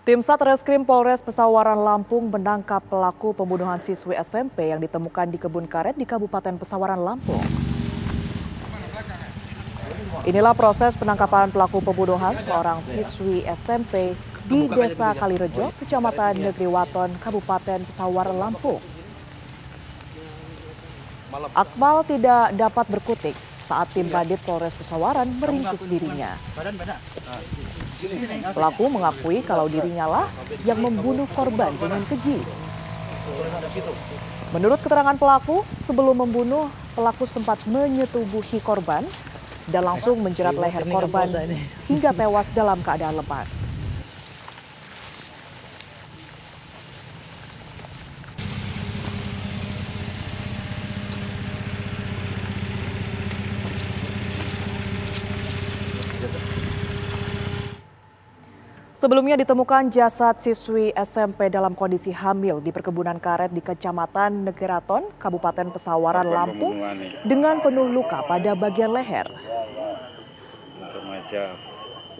Tim Satreskrim Polres Pesawaran Lampung menangkap pelaku pembunuhan siswi SMP yang ditemukan di kebun karet di Kabupaten Pesawaran Lampung. Inilah proses penangkapan pelaku pembunuhan seorang siswi SMP di Desa Kalirejo, Kecamatan Negeri Waton, Kabupaten Pesawaran Lampung. Akmal tidak dapat berkutik saat tim Bandit Polres Pesawaran meringkus dirinya. Pelaku mengakui kalau dirinya lah yang membunuh korban dengan keji. Menurut keterangan pelaku, sebelum membunuh, pelaku sempat menyetubuhi korban dan langsung menjerat leher korban hingga tewas dalam keadaan lemas. Sebelumnya ditemukan jasad siswi SMP dalam kondisi hamil di perkebunan karet di Kecamatan Negeraton, Kabupaten Pesawaran Lampung dengan penuh luka pada bagian leher.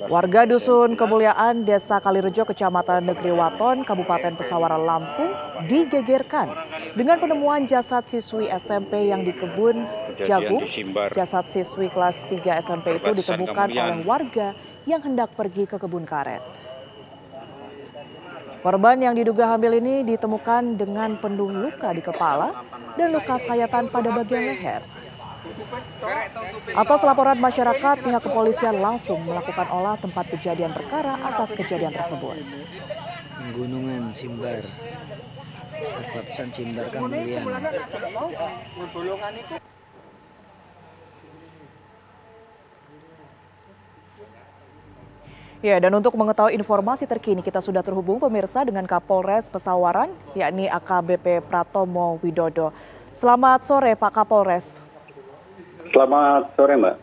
Warga Dusun Kemuliaan, Desa Kalirejo, Kecamatan Negeri Waton, Kabupaten Pesawaran Lampung digegerkan dengan penemuan jasad siswi SMP yang di kebun jagung. Jasad siswi kelas 3 SMP itu ditemukan oleh warga yang hendak pergi ke kebun karet. Korban yang diduga hamil ini ditemukan dengan penuh luka di kepala dan luka sayatan pada bagian leher. Atas laporan masyarakat, pihak kepolisian langsung melakukan olah tempat kejadian perkara atas kejadian tersebut. Gunungan Simbar, perbatasan Simbar Kemuliaan. Ya, dan untuk mengetahui informasi terkini kita sudah terhubung pemirsa dengan Kapolres Pesawaran, yakni AKBP Pratomo Widodo. Selamat sore Pak Kapolres. Selamat sore Mbak.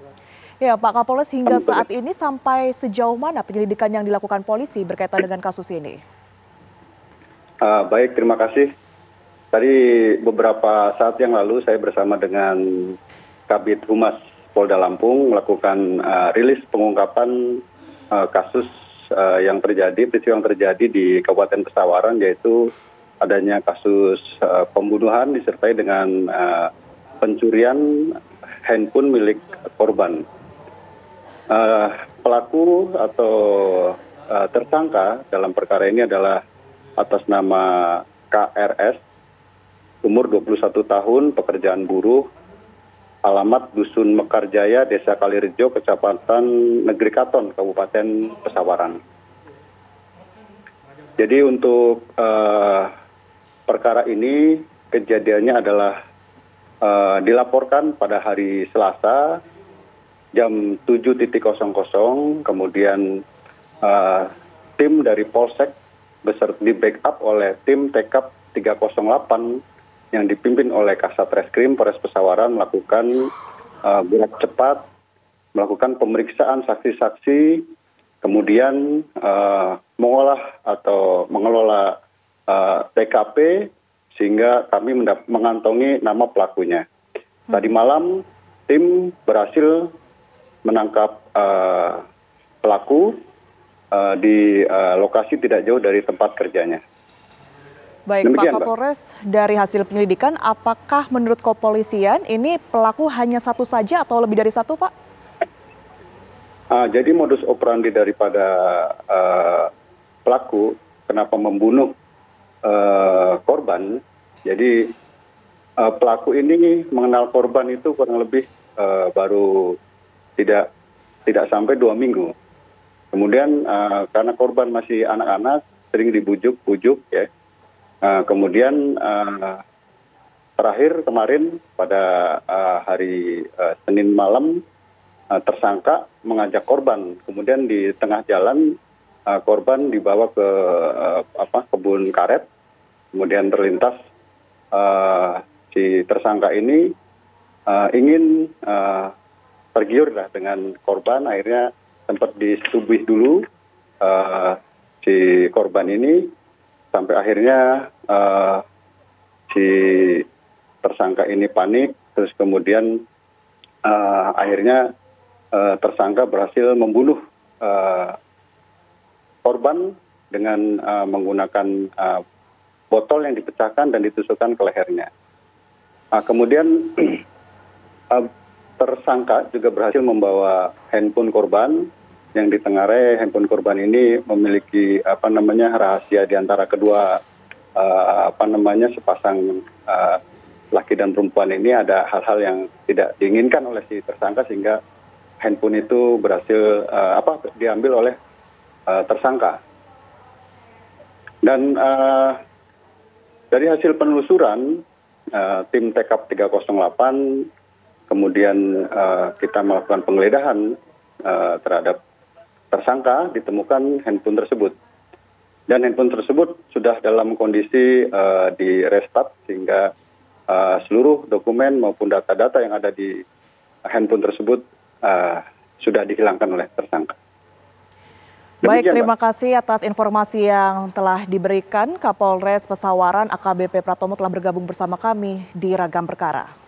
Ya Pak Kapolres, hingga saat ini sampai sejauh mana penyelidikan yang dilakukan polisi berkaitan dengan kasus ini? Baik, terima kasih. Tadi beberapa saat yang lalu saya bersama dengan Kabid Humas Polda Lampung melakukan rilis pengungkapan kasus yang terjadi, peristiwa yang terjadi di Kabupaten Pesawaran, yaitu adanya kasus pembunuhan disertai dengan pencurian handphone milik korban. Pelaku atau tersangka dalam perkara ini adalah atas nama KRS, umur 21 tahun, pekerjaan buruh, alamat Dusun Mekarjaya, Desa Kalirejo, Kecamatan Negeri Katon, Kabupaten Pesawaran. Jadi untuk perkara ini kejadiannya adalah dilaporkan pada hari Selasa jam 7.00, kemudian tim dari Polsek di backup oleh tim TK 308 yang dipimpin oleh Kasat Reskrim Polres Pesawaran melakukan gerak cepat, melakukan pemeriksaan saksi-saksi, kemudian mengolah atau mengelola TKP sehingga kami mengantongi nama pelakunya. Tadi malam tim berhasil menangkap pelaku di lokasi tidak jauh dari tempat kerjanya. Baik, Demikian, Pak Kapolres, dari hasil penyelidikan, apakah menurut kepolisian ini pelaku hanya satu saja atau lebih dari satu, Pak? Jadi modus operandi daripada pelaku, kenapa membunuh korban, jadi pelaku ini mengenal korban itu kurang lebih baru tidak sampai 2 minggu. Kemudian karena korban masih anak-anak, sering dibujuk-bujuk ya. Kemudian terakhir kemarin pada hari Senin malam tersangka mengajak korban, kemudian di tengah jalan korban dibawa ke kebun karet, kemudian terlintas si tersangka ini ingin tergiur lah dengan korban, akhirnya sempat disetubuhi dulu si korban ini. Sampai akhirnya si tersangka ini panik, terus kemudian akhirnya tersangka berhasil membunuh korban dengan menggunakan botol yang dipecahkan dan ditusukkan ke lehernya. Kemudian tersangka juga berhasil membawa handphone korban, yang ditengarai handphone korban ini memiliki rahasia di antara kedua sepasang laki dan perempuan ini. Ada hal-hal yang tidak diinginkan oleh si tersangka sehingga handphone itu berhasil diambil oleh tersangka. Dan dari hasil penelusuran tim TKP 308 kemudian kita melakukan penggeledahan terhadap tersangka, ditemukan handphone tersebut. Dan handphone tersebut sudah dalam kondisi di restart sehingga seluruh dokumen maupun data-data yang ada di handphone tersebut sudah dihilangkan oleh tersangka. Baik, terima kasih atas informasi yang telah diberikan. Kapolres Pesawaran AKBP Pratomo telah bergabung bersama kami di Ragam Perkara.